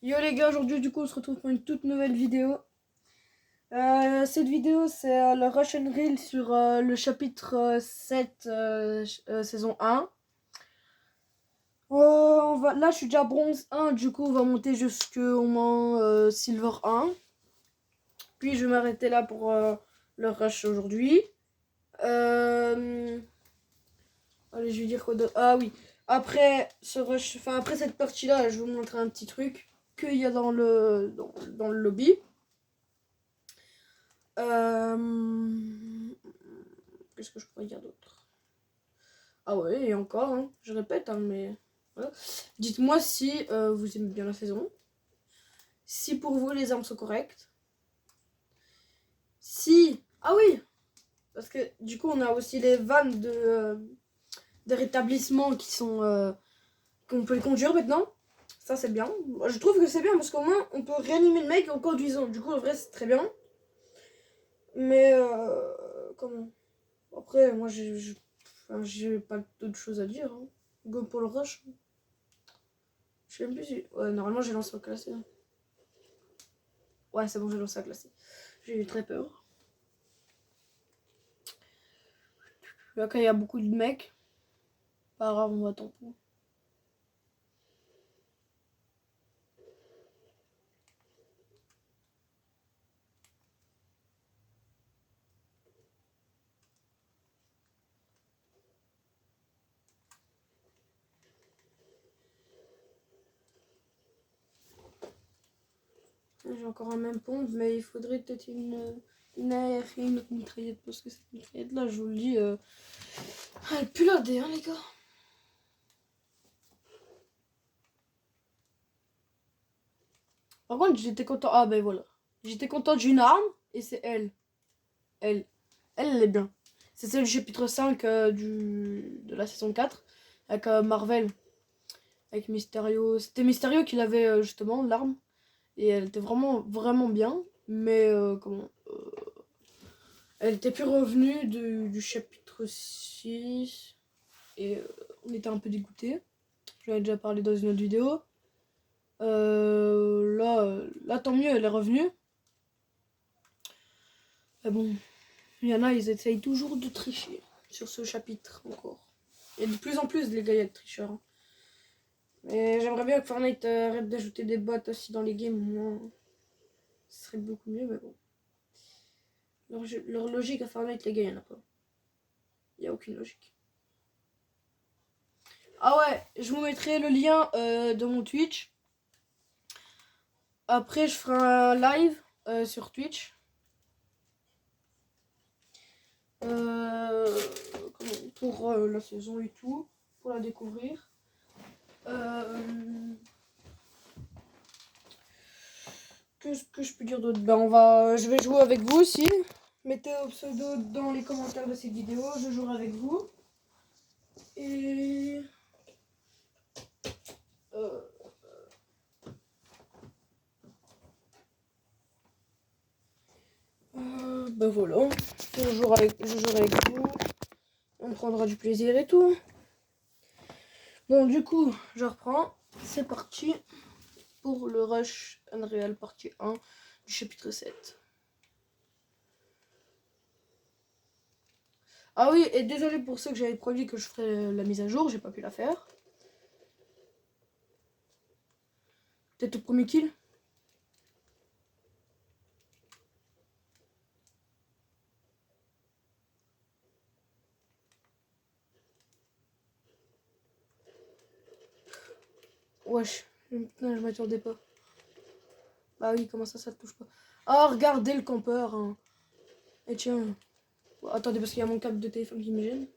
Yo les gars, aujourd'hui du coup on se retrouve pour une toute nouvelle vidéo. Cette vidéo c'est le Rush and Reel sur le chapitre 7 saison 1. Là je suis déjà bronze 1, du coup on va monter jusqu'au moins silver 1. Puis je vais m'arrêter là pour le rush aujourd'hui. Allez, je vais dire quoi d'autre. Ah oui, après ce rush, enfin après cette partie là, je vais vous montrer un petit truc qu'il y a dans le lobby. Qu'est-ce que je pourrais dire d'autre? Ah ouais, et encore, hein, je répète, hein, mais voilà. Dites-moi si vous aimez bien la saison. Si pour vous les armes sont correctes. Si... Ah oui, parce que du coup on a aussi les vannes de rétablissement qui sont... qu'on peut les conduire maintenant. Ça c'est bien. Je trouve que c'est bien parce qu'au moins on peut réanimer le mec en conduisant. Du coup en vrai c'est très bien. Mais comment? Après moi j'ai pas d'autre chose à dire. Hein. Go pour le rush. Je sais même plus si... Ouais, normalement j'ai lancé au classé. Ouais, c'est bon, j'ai lancé à classé. J'ai eu très peur. Là, quand il y a beaucoup de mecs, pas grave, on va tampon. J'ai encore un même pompe, mais il faudrait peut-être une AR et une autre mitraillette. Parce que cette mitraillette là, je vous le dis, elle pue la dé, hein, les gars. Par contre, j'étais content. Ah, ben voilà. J'étais content d'une arme, et c'est elle. Elle est bien. C'est celle du chapitre 5 de la saison 4, avec Marvel, avec Mysterio. C'était Mysterio qui avait justement l'arme. Et elle était vraiment bien. Mais comment elle était plus revenue du chapitre 6. Et on était un peu dégoûtés. J'en ai déjà parlé dans une autre vidéo. Là, tant mieux, elle est revenue. Mais bon, il y en a, ils essayent toujours de tricher sur ce chapitre encore. Et de plus en plus, les gars, il y a de tricheurs. Hein. Mais j'aimerais bien que Fortnite arrête d'ajouter des bots aussi dans les games. Moi, ce serait beaucoup mieux, mais bon. Leur logique à Fortnite, les gars, il n'y en a pas. Il n'y a aucune logique. Ah ouais, je vous mettrai le lien de mon Twitch. Après, je ferai un live sur Twitch. Pour la saison et tout. Pour la découvrir. Qu'est-ce que je peux dire d'autre? Ben je vais jouer avec vous aussi. Mettez au pseudo dans les commentaires de cette vidéo. Je jouerai avec vous. Et... ben voilà. Je jouerai avec vous. On prendra du plaisir et tout. Bon, du coup, je reprends. C'est parti pour le Rush Unreal partie 1 du chapitre 7. Ah oui, et désolé pour ceux que j'avais promis que je ferais la mise à jour, j'ai pas pu la faire. Peut-être au premier kill. Wesh, putain, je m'attendais pas. Bah oui, comment ça te touche pas? Ah, regardez le campeur. Hein. Et tiens. Attendez, parce qu'il y a mon câble de téléphone qui me gêne.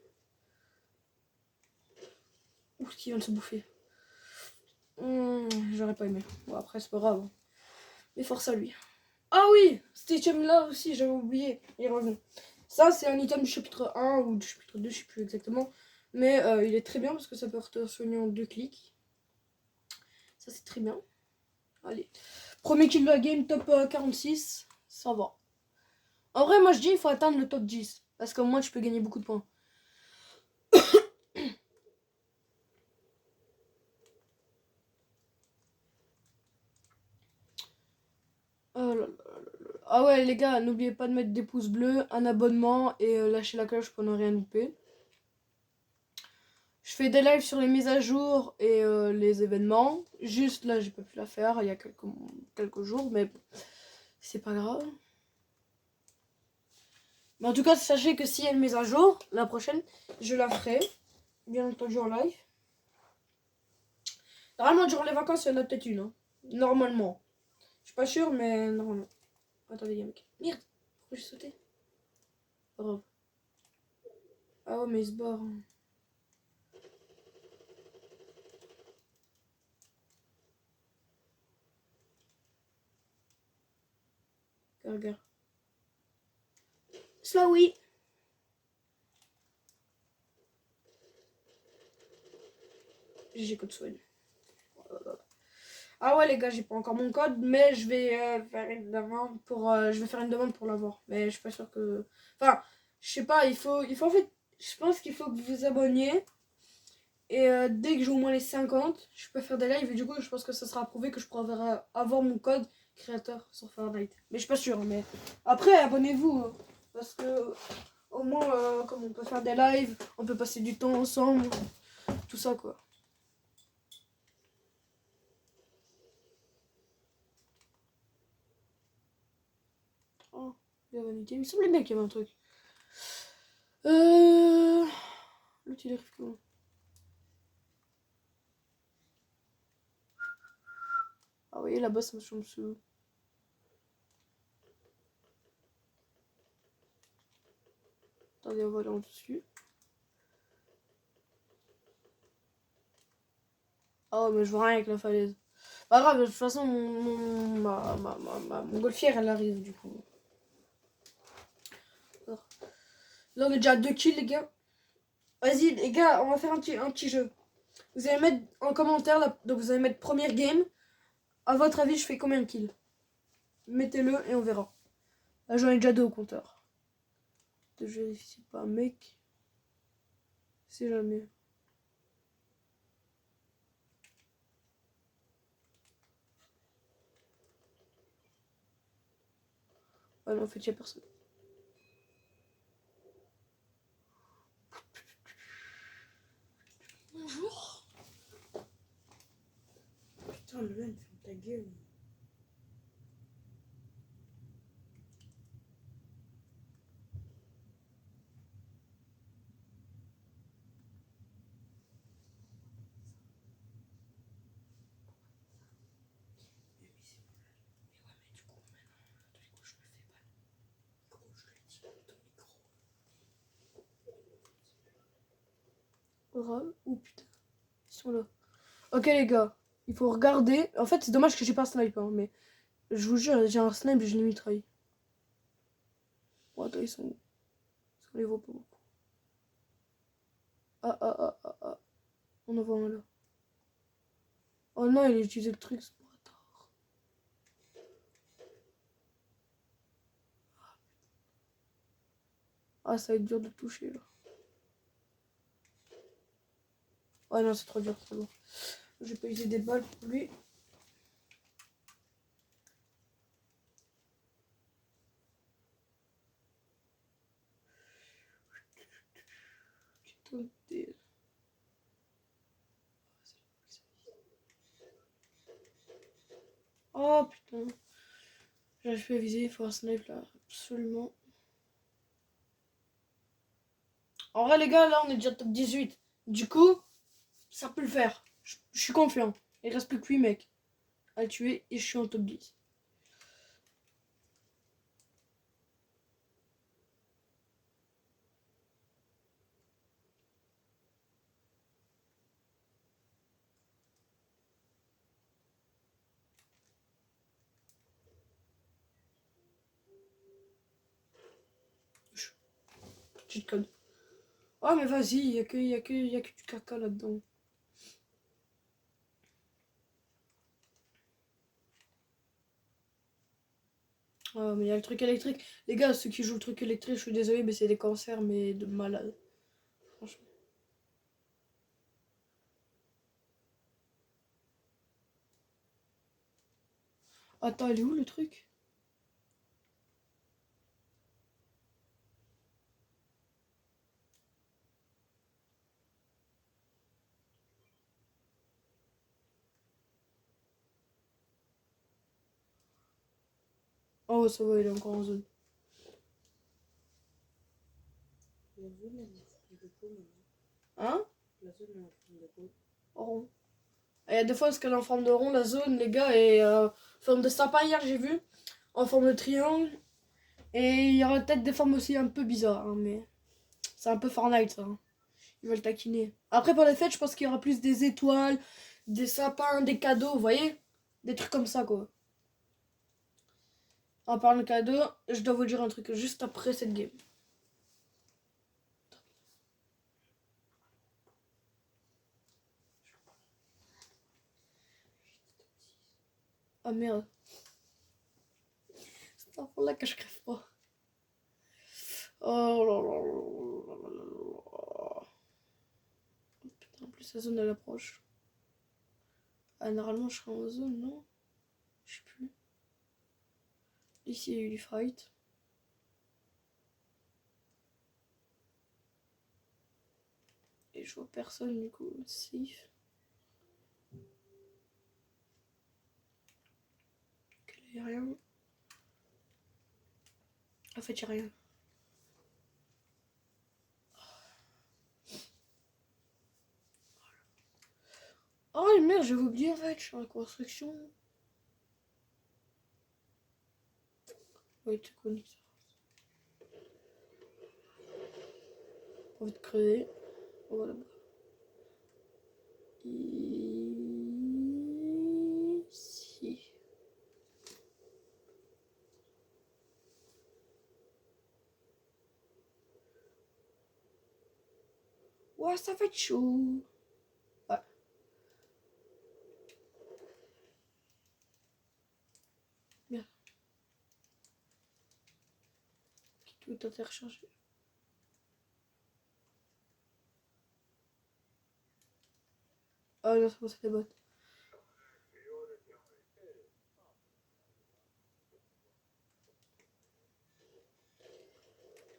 Ouf, qui vient de se bouffer. J'aurais pas aimé. Bon, après, c'est pas grave. Hein. Mais force à lui. Ah oui, cet item là aussi, j'avais oublié. Il est revenu. Ça, c'est un item du chapitre 1 ou du chapitre 2, je sais plus exactement. Mais il est très bien parce que ça peut soigner en 2 clics. Ça, c'est très bien. Allez. Premier kill de la game, top 46. Ça va. En vrai, moi je dis il faut atteindre le top 10. Parce qu'au moins tu peux gagner beaucoup de points. Ah ouais, les gars, n'oubliez pas de mettre des pouces bleus, un abonnement et lâcher la cloche pour ne rien louper. Je fais des lives sur les mises à jour et les événements. Juste là, j'ai pas pu la faire il y a quelques jours, mais c'est pas grave. Mais en tout cas, sachez que s'il y a une mise à jour, la prochaine, je la ferai. Bien entendu en live. Normalement, durant les vacances, il y en a peut-être une. Hein. Normalement. Je suis pas sûre, mais normalement. Attendez, il y a un mec. Merde, pourquoi j'ai sauté? Pas grave. Ah ouais, mais il se barre. Regarde. Cela oui. J'ai code soigne. Ah ouais les gars, j'ai pas encore mon code, mais je vais faire une demande pour je vais faire une demande pour l'avoir. Mais je suis pas sûre que. Enfin, je sais pas, il faut en fait. Je pense qu'il faut que vous vous abonniez. Et dès que j'ai au moins les 50, je peux faire des lives. Et du coup, je pense que ça sera approuvé que je pourrai avoir mon code créateur sur Fortnite. Mais je suis pas sûre. Mais après, abonnez-vous. Hein, parce que au moins, comme on peut faire des lives, on peut passer du temps ensemble. Tout ça quoi. Oh, la vanité. Il me semblait bien qu'il y avait un truc. L'autre il arrive comment? Ah oui, là-bas ça me tombe sous. Attendez, on va aller en dessus. Oh, mais je vois rien avec la falaise. Pas grave, de toute façon, ma montgolfière elle arrive du coup. Alors, là, on est déjà à 2 kills, les gars. Vas-y, les gars, on va faire un petit jeu. Vous allez mettre en commentaire, là, donc vous allez mettre première game. À votre avis, je fais combien de kills? Mettez-le et on verra. Là, j'en ai déjà 2 au compteur. Je vérifie pas, mec. C'est jamais. Ah non, en fait, il n'y a personne. Bonjour. Putain, le mec, ferme ta gueule. Oh putain, ils sont là. Ok les gars, il faut regarder. En fait, c'est dommage que j'ai pas un snipe, hein, mais je vous jure, j'ai un snipe et je l'ai mitraille. Oh, attends, ils sont où? Parce qu'on les voit pas beaucoup. Ah. On en voit un là. Oh non, il a utilisé le truc, ce bâtard. Ah, ça va être dur de toucher là. Oh non, c'est trop dur, c'est bon. Je vais pas user des balles pour lui. Oh putain. J'arrive plus à viser, il faut un snipe là, absolument. En vrai, les gars, là, on est déjà top 18. Du coup, ça peut le faire. Je suis confiant. Il reste plus que 8 mecs à le tuer et je suis en top 10. Cheat code. Oh, mais vas-y, y a que du caca là-dedans. Oh, mais il y a le truc électrique. Les gars, ceux qui jouent le truc électrique, je suis désolé, mais c'est des cancers, mais de malade. Franchement. Attends, elle est où le truc? Oh, ça va, il est encore en zone. La zone, elle est en forme de peau maintenant. Hein? La zone, elle est en forme de peau. Rond. Et il y a des fois, parce qu'elle est en forme de rond, la zone, les gars, et en forme de sapin, hier, j'ai vu. En forme de triangle. Et il y aura peut-être des formes aussi un peu bizarres, hein, mais c'est un peu Fortnite, ça. Hein. Ils veulent taquiner. Après, pour les fêtes, je pense qu'il y aura plus des étoiles, des sapins, des cadeaux, vous voyez? Des trucs comme ça, quoi. En parlant de cadeaux, je dois vous dire un truc juste après cette game. Ah merde. C'est un là que je crève pas. Oh là là là là là là. Putain, en plus la zone elle approche. Ah, normalement je serai en zone, non? Je sais plus. Ici il y a eu du fight. Et je vois personne du coup. Safe. Ok, il y a rien. En fait, il y a rien. Oh merde, j'avais oublié en fait, je suis en construction. Ouais, tu connais ça. On va te crever. Voilà. Ici. Ouais, ça va être chaud. Ouais. Merde. Tout est interchargé. Ah non, c'est bon, c'est des bots.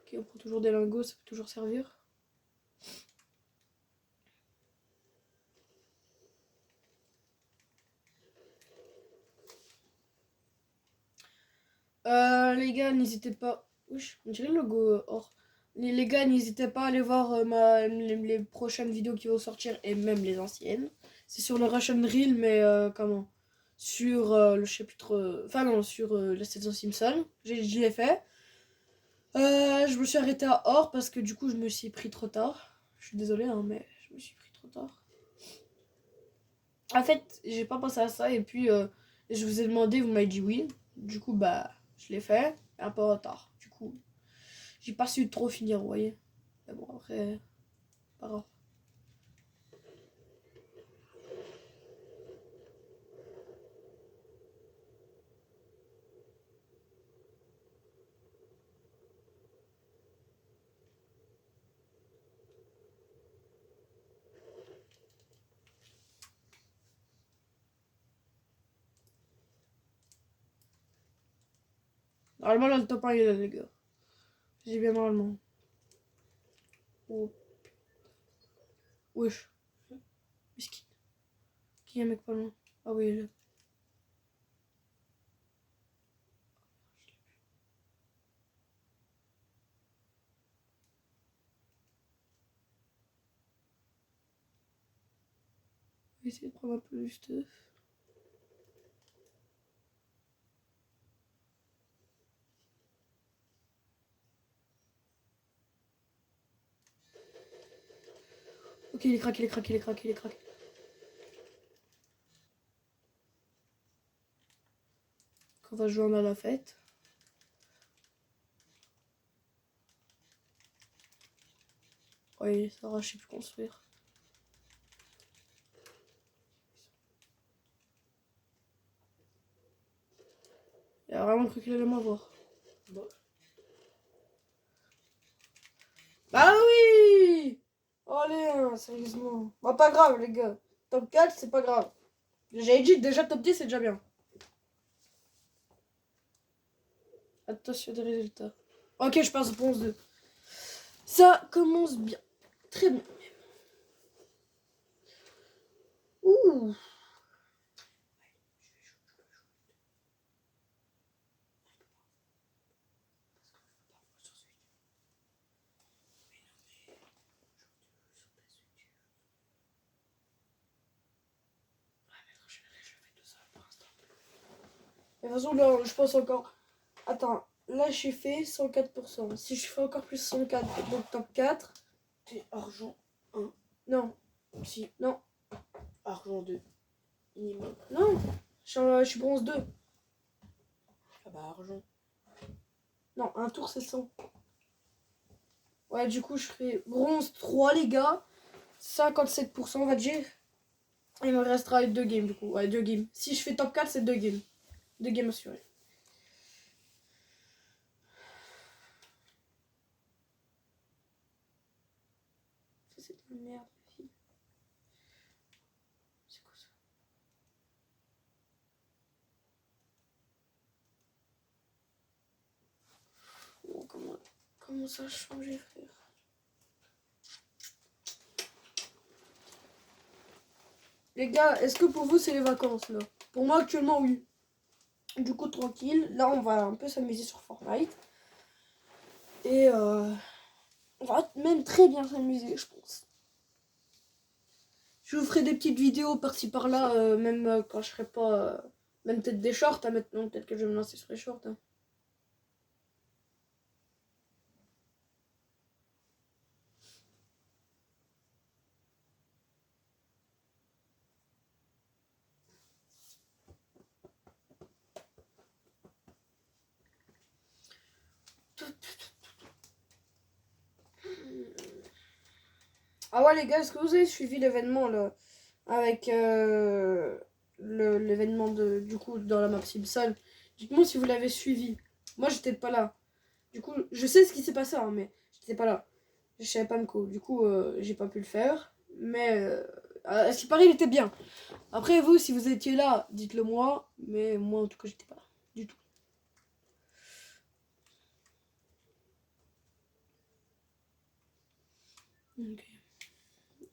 Ok, on prend toujours des lingots, ça peut toujours servir. Les gars, n'hésitez pas. Wesh, on dirait le logo or. Les gars, n'hésitez pas à aller voir les prochaines vidéos qui vont sortir et même les anciennes. C'est sur le Russian Reel, mais comment? Sur le chapitre. Enfin, non, sur la saison Simpson. J'y ai fait. Je me suis arrêté à or parce que du coup, je me suis pris trop tard. Je suis désolée, hein, mais je me suis pris trop tard. En fait, j'ai pas pensé à ça et puis je vous ai demandé, vous m'avez dit oui. Du coup, bah, je l'ai fait, un peu en retard. Du coup, j'ai pas su trop finir, vous voyez. Mais bon, après, pas grave. Normalement, là, le top 1, il est là, les gars. J'ai bien normalement. Oh, wesh. Miskin. Qui est un mec pas loin? Ah oui, il est là. Je vais essayer de prendre un peu du stuff. Ok, il est craqué, il est craqué, il est craqué, il est craqué. On va jouer à la fête. Oui, ça va, je sais plus construire. Il a vraiment cru qu'il allait m'avoir. Bon. Bah oui! Allez, hein, sérieusement. Bah pas grave, les gars. Top 4, c'est pas grave. J'avais dit déjà top 10, c'est déjà bien. Attention des résultats. Ok, je passe au 11-2. Ça commence bien. Très bien. Ouh. Mais de toute façon, là, je pense encore. Attends, là, j'ai fait 104%. Si je fais encore plus 104, donc top 4. T'es argent 1. Non, Si. non, Argent 2. Minimum. non. Je suis bronze 2. Ah bah argent. Non, un tour, c'est 100. Ouais, du coup, je ferai bronze 3, les gars. 57%, on va dire. Il me restera 2 games, du coup. Ouais, 2 games. Si je fais top 4, c'est 2 games. 2 games assurés. Ça, c'est de la merde, la fille. C'est quoi ça? Oh, comment ça a changé, frère? Les gars, est-ce que pour vous, c'est les vacances, là? Pour moi, actuellement, oui. Du coup, tranquille. Là, on va un peu s'amuser sur Fortnite. Et on va même très bien s'amuser, je pense. Je vous ferai des petites vidéos par-ci par-là, même quand je serai pas... même peut-être des shorts, hein, maintenant. Peut-être que je vais me lancer sur les shorts. Hein. Ah ouais, les gars, est-ce que vous avez suivi l'événement, là? Avec l'événement du coup dans la map Simpson. Dites-moi si vous l'avez suivi. Moi j'étais pas là. Du coup, je sais ce qui s'est passé, hein, mais j'étais pas là. Je savais pas me co. Du coup, j'ai pas pu le faire. Mais à ce qui paraît, il était bien. Après, vous, si vous étiez là, dites-le moi. Mais moi, en tout cas, j'étais pas là. Du tout. Ok.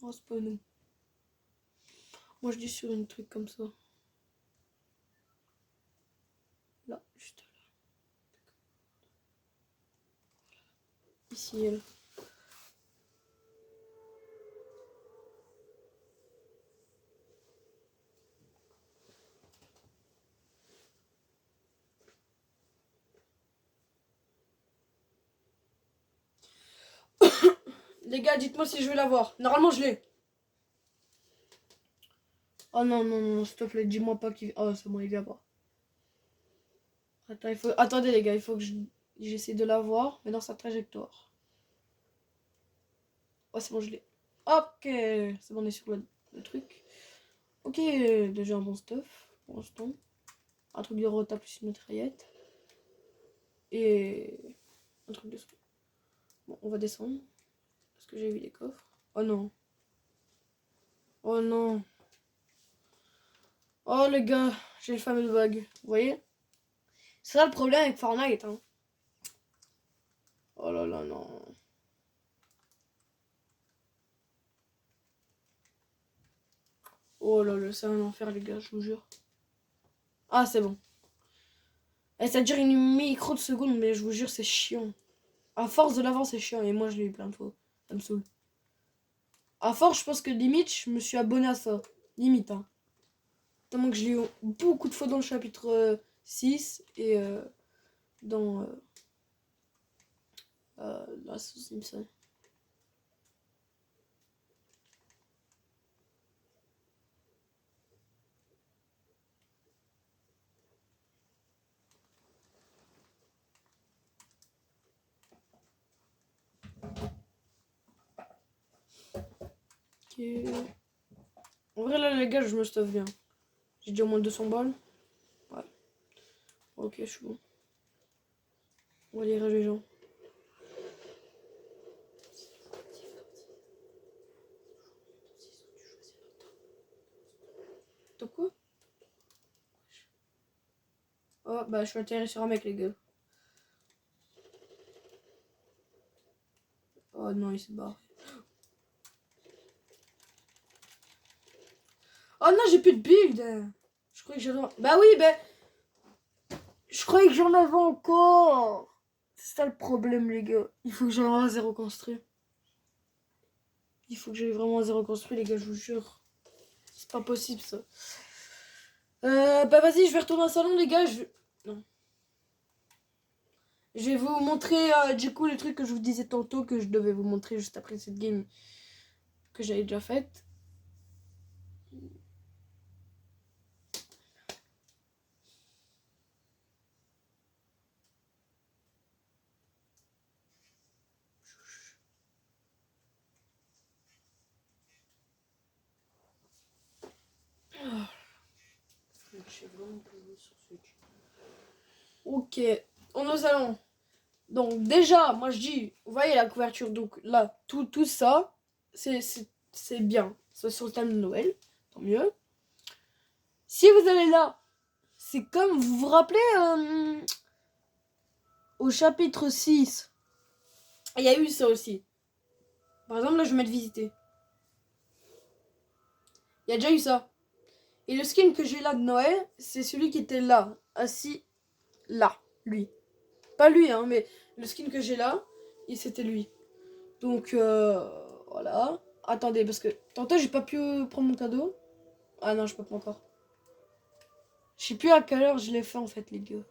Oh, c'est pas nous. Moi, je dis sur une truc comme ça. Là, juste là. Ici, elle. Les gars, dites-moi si je vais l'avoir. Normalement, je l'ai. Oh non, non, non, s'il te plaît, dis-moi pas qu'il... Oh, c'est bon, il vient pas. Attends, Attendez, les gars, il faut que j'essaie de l'avoir, mais dans sa trajectoire. Oh, c'est bon, je l'ai. Ok, c'est bon, on est sur le truc. Ok, déjà un bon stuff, pour l'instant. Un truc de rota plus une mitraillette. Et un truc de scout. Bon, on va descendre. Parce que j'ai vu les coffres. Oh non. Oh non. Oh les gars, j'ai le fameux bug. Vous voyez? C'est ça le problème avec Fortnite. Hein. Oh là là, non. Oh là là, c'est un enfer, les gars, je vous jure. Ah, c'est bon. Et ça dure une micro de seconde, mais je vous jure, c'est chiant. À force de l'avant, c'est chiant. Et moi, je l'ai eu plein de fois. Ça me saoule. À force, je pense que limite, je me suis abonné à ça. Limite, hein. Tellement que je l'ai eu beaucoup de fois dans le chapitre 6 et dans la sauce Simpson. Ok. En vrai, là, les gars, je me stuff bien. J'ai déjà au moins 200 balles. Ouais. Ok, je suis bon. On va lire les gens. Top quoi? Oh, bah, je suis atterri sur un mec, les gars. Oh non, il s'est barré. Oh non, j'ai plus de build. Je croyais que j'en... Bah oui, bah... Je croyais que j'en avais encore. C'est ça le problème, les gars. Il faut que j'en ai à zéro construit. Il faut que j'aille vraiment à zéro construit, les gars, je vous jure. C'est pas possible, ça. Bah vas-y, je vais retourner au salon, les gars. Non. Je vais vous montrer du coup les trucs que je vous disais tantôt que je devais vous montrer juste après cette game que j'avais déjà faite. Je sais vraiment pas jouer sur Switch. Ok, on est au salon. Donc déjà, moi je dis, vous voyez la couverture, donc là, tout ça, c'est bien. C'est sur le thème de Noël, tant mieux. Si vous allez là, c'est comme, vous vous rappelez, au chapitre 6, il y a eu ça aussi. Par exemple, là, je vais mettre visiter. Il y a déjà eu ça. Et le skin que j'ai là de Noël, c'est celui qui était là, assis là, lui. Pas lui, hein, mais le skin que j'ai là, et c'était lui. Donc, voilà. Attendez, parce que tantôt, j'ai pas pu prendre mon cadeau. Ah non, je peux pas encore. Je sais plus à quelle heure je l'ai fait, en fait, les gars.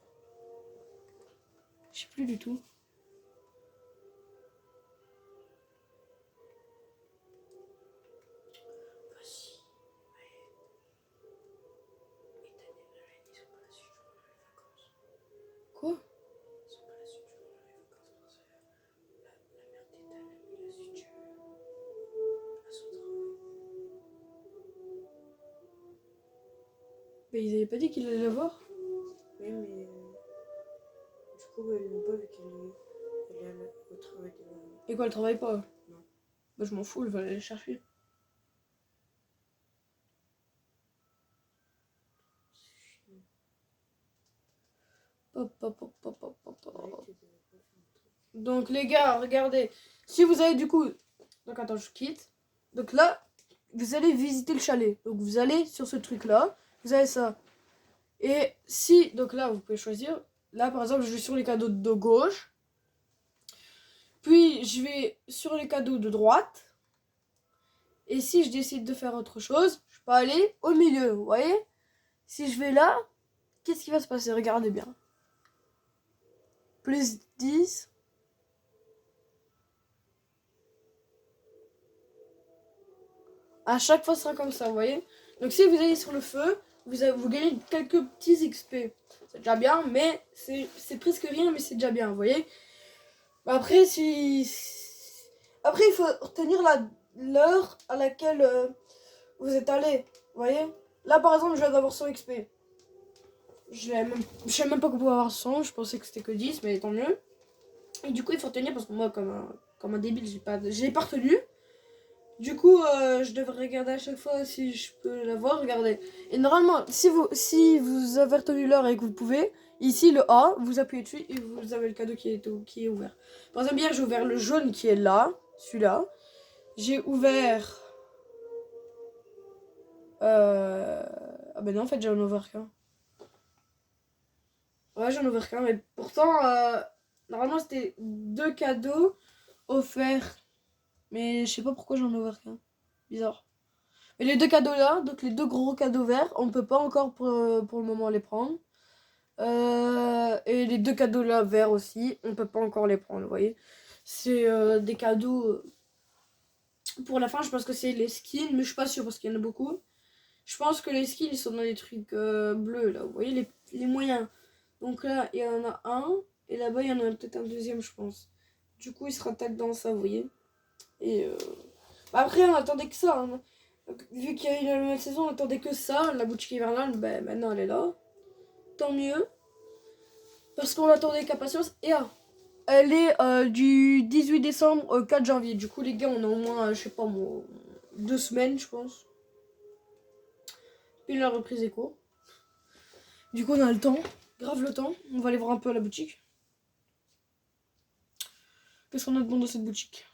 Je sais plus du tout. Vas-y. Et Daniel et Lorraine, ils sont pas là si je pendant les vacances. Quoi? Ils sont pas là si tu pendant les vacances parce que la mère d'Ethan a mis la Switch à son travail. Mais ils avaient pas dit qu'ils allaient la voir. Oui, mais du coup, elle l'a pas vu qu'elle est au travail de la... Et quoi, elle travaille pas? Non. Bah, je m'en fous, elle va aller les chercher. Hop, hop, hop, hop, hop, hop, hop. Arrête de pas faire un truc. Donc, les gars, regardez. Si vous avez du coup. Donc, attends, je quitte. Donc là, vous allez visiter le chalet. Donc, vous allez sur ce truc-là. Vous avez ça. Et si. Donc là, vous pouvez choisir. Là, par exemple, je vais sur les cadeaux de gauche. Puis, je vais sur les cadeaux de droite. Et si je décide de faire autre chose, je peux aller au milieu. Vous voyez? Si je vais là, qu'est-ce qui va se passer? Regardez bien. Plus 10. À chaque fois, ce sera comme ça, vous voyez. Donc, si vous allez sur le feu, vous gagnez quelques petits XP. C'est déjà bien, mais c'est presque rien, mais c'est déjà bien, vous voyez. Après, Après, il faut retenir l'heure à laquelle vous êtes allé, vous voyez. Là, par exemple, je viens d'avoir 100 XP. Je savais même pas qu'on pouvait avoir 100, je pensais que c'était que 10, mais tant mieux. Et du coup, il faut retenir, parce que moi, comme un débile, j'ai pas retenu. Du coup, je devrais regarder à chaque fois si je peux l'avoir. Regardez. Et normalement, si vous avez retenu l'heure et que vous pouvez, ici le A, vous appuyez dessus et vous avez le cadeau qui est ouvert. Par exemple, hier, j'ai ouvert le jaune qui est là, celui-là. J'ai ouvert. Ah ben non, en fait, j'en ai ouvert qu'un. Ouais, j'en ai ouvert qu'un, mais pourtant, normalement, c'était 2 cadeaux offerts. Mais je sais pas pourquoi j'en ai ouvert qu'un. Bizarre. Mais les 2 cadeaux là, donc les 2 gros cadeaux verts, on peut pas encore pour le moment les prendre. Et les 2 cadeaux là verts aussi, on peut pas encore les prendre, vous voyez. C'est des cadeaux pour la fin, je pense que c'est les skins, mais je suis pas sûre parce qu'il y en a beaucoup. Je pense que les skins ils sont dans les trucs bleus là, vous voyez les moyens. Donc là, il y en a un, et là-bas il y en a peut-être un deuxième, je pense. Du coup, il sera tac dans ça, vous voyez. Et après, on attendait que ça. Hein. Donc, vu qu'il y a eu la nouvelle saison, on attendait que ça. La boutique hivernale, ben, maintenant elle est là. Tant mieux. Parce qu'on l'attendait avec impatience. Et elle est du 18 décembre au 4 janvier. Du coup, les gars, on a au moins, je sais pas moi, 2 semaines, je pense. Puis la reprise est court. Du coup, on a le temps. Grave le temps. On va aller voir un peu à la boutique. Qu'est-ce qu'on a de bon dans cette boutique?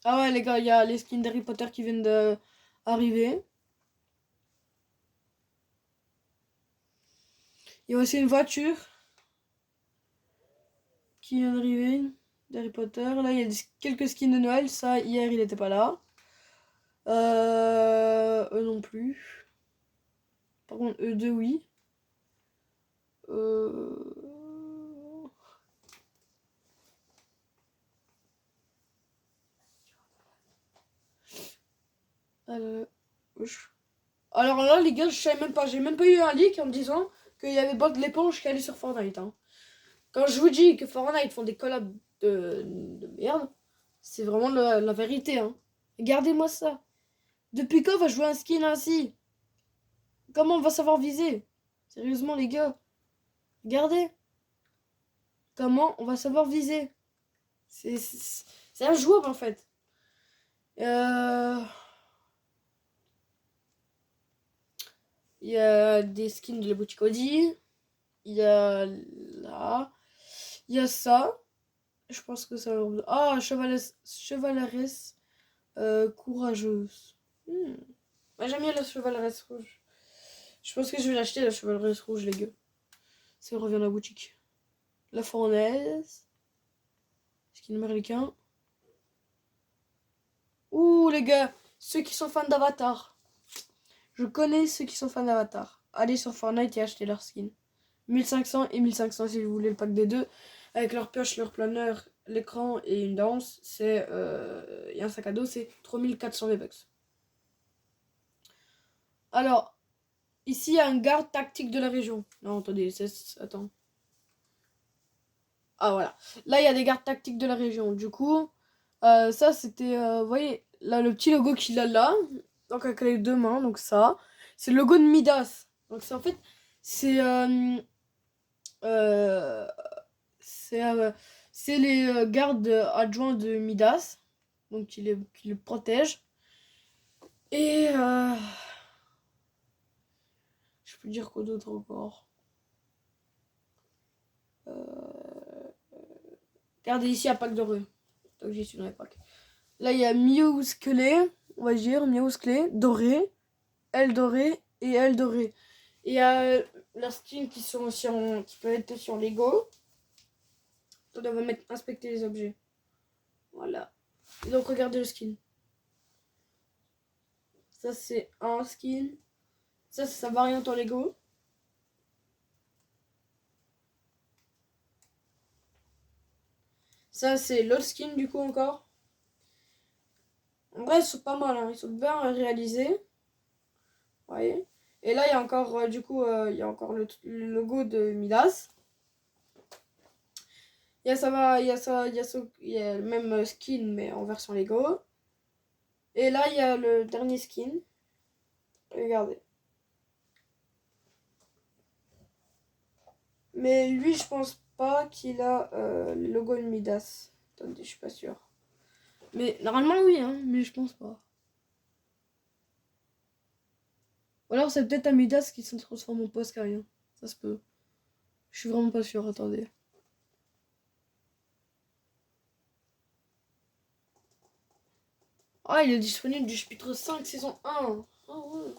Ah ouais, les gars, il y a les skins d'Harry Potter qui viennent d'arriver. Il y a aussi une voiture qui vient d'arriver d'Harry Potter. Là, il y a quelques skins de Noël. Ça, hier, il n'était pas là. Eux non plus. Par contre, eux deux, oui. Euh... euh, Alors là, les gars, je savais même pas. J'ai même pas eu un leak en me disant qu'il y avait Bob l'éponge qui allait sur Fortnite. Hein. Quand je vous dis que Fortnite font des collabs de merde, c'est vraiment la vérité. Hein. Regardez-moi ça. Depuis quand on va jouer un skin ainsi? Comment on va savoir viser? Sérieusement, les gars. Regardez. Comment on va savoir viser? C'est injouable en fait. Euh... Il y a des skins de la boutique Audi. Il y a là. Il y a ça. Je pense que ça. Ah, chevaleresse courageuse. Ah, j'aime bien la chevaleresse rouge. Je pense que je vais l'acheter la chevaleresse rouge, les gars. Si on revient à la boutique. La fournaise. Skin américain. Ouh, les gars. Ceux qui sont fans d'Avatar. Je connais ceux qui sont fans d'Avatar. Allez sur Fortnite et achetez leur skin. 1500 et 1500 si vous voulez le pack des deux. Avec leur pioche, leur planeur, l'écran et une danse. C'est et un sac à dos, c'est 3400 V-Bucks. Alors, ici, il y a un garde tactique de la région. Non, attendez, attends. Ah, voilà. Là, il y a des gardes tactiques de la région. Du coup, ça, c'était... vous voyez, là, le petit logo qu'il a là. Donc, avec les deux mains. Donc, ça. C'est le logo de Midas. Donc, c'est en fait... C'est... euh, c'est les gardes adjoints de Midas. Donc, qui les protègent. Et... je peux dire quoi d'autre encore? Regardez ici un pack doré. Donc j'y suis dans les packs. Là il y a Mewsclé, on va dire Mewsclé, doré, elle dorée et elle dorée. Et il y a leurs skins qui sont aussi qui peuvent être sur Lego. On va mettre inspecter les objets. Voilà. Et donc regardez le skin. Ça c'est un skin. Ça c'est sa variante en Lego. Ça c'est l'autre skin du coup encore. En vrai ils sont pas mal, hein. Ils sont bien réalisés. Vous voyez. Et là il y a encore du coup il y a encore le logo de Midas. Il y a ça, il y a ça, il y a le même skin mais en version Lego. Et là il y a le dernier skin. Regardez. Mais lui je pense pas qu'il a le logo de Midas. Attendez, je suis pas sûre. Mais normalement oui, hein, mais je pense pas. Ou alors c'est peut-être un Midas qui se transforme en Posca, hein. Ça se peut. Je suis vraiment pas sûre, attendez. Ah, il est disponible du chapitre 5, saison 1. Oh, ouais.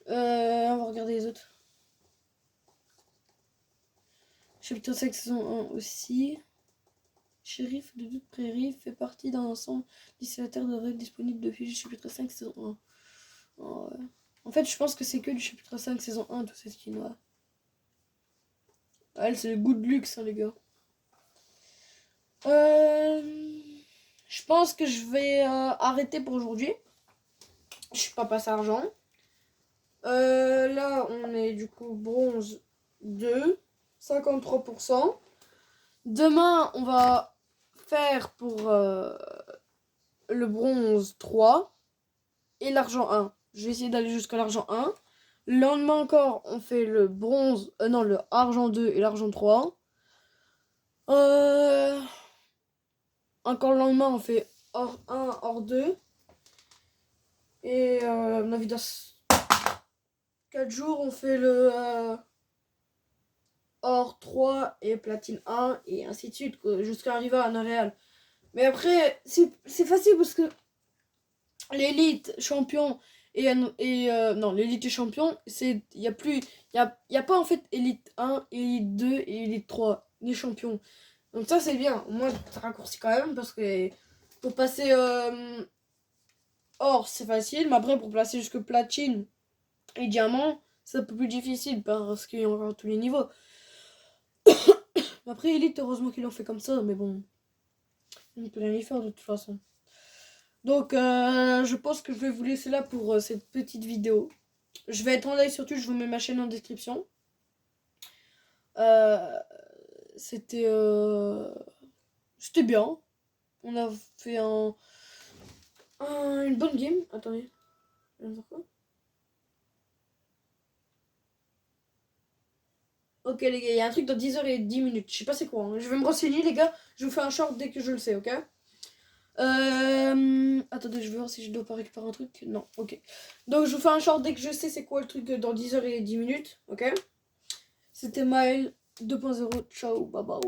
On va regarder les autres. Chapitre 5, saison 1 aussi. Shérif de toute prairie fait partie d'un ensemble distillataire de règles disponibles depuis le chapitre 5, saison 1. Oh, ouais. En fait, je pense que c'est que du chapitre 5, saison 1, tout ces skins-là. Elle, c'est le goût de luxe, hein, les gars. Je pense que je vais arrêter pour aujourd'hui. Je suis pas passé argent. Là, on est du coup bronze 2, 53%. Demain, on va faire pour le bronze 3 et l'argent 1. Je vais essayer d'aller jusqu'à l'argent 1. Le lendemain encore, on fait le bronze, non, le argent 2 et l'argent 3. Encore le lendemain, on fait or 1, or 2. Et on a vu dans 4 jours, on fait le or 3 et platine 1 et ainsi de suite, jusqu'à arriver à un réel. Mais après, c'est facile parce que l'élite champion non, l'élite champion, c'est il y a plus y a pas en fait élite 1, élite 2 et élite 3, les champions. Donc ça c'est bien. Au moins ça raccourcit quand même parce que pour passer or, c'est facile, mais après, pour placer jusque platine et diamant, c'est un peu plus difficile parce qu'il y a encore tous les niveaux. Après, Elite, heureusement qu'ils l'ont fait comme ça, mais bon, on ne peut rien y faire de toute façon. Donc, je pense que je vais vous laisser là pour cette petite vidéo. Je vais être en live sur Twitch, je vous mets ma chaîne en description. C'était bien. On a fait une bonne game. Attendez. Je viens de faire quoi? Ok les gars, il y a un truc dans 10h10. Je sais pas c'est quoi. Hein. Je vais me renseigner les gars. Je vous fais un short dès que je le sais, ok? Attendez, je vais voir si je dois pas récupérer un truc. Non, ok. Donc je vous fais un short dès que je sais c'est quoi le truc dans 10h10, ok? C'était Maël 2.0. Ciao, bye bye.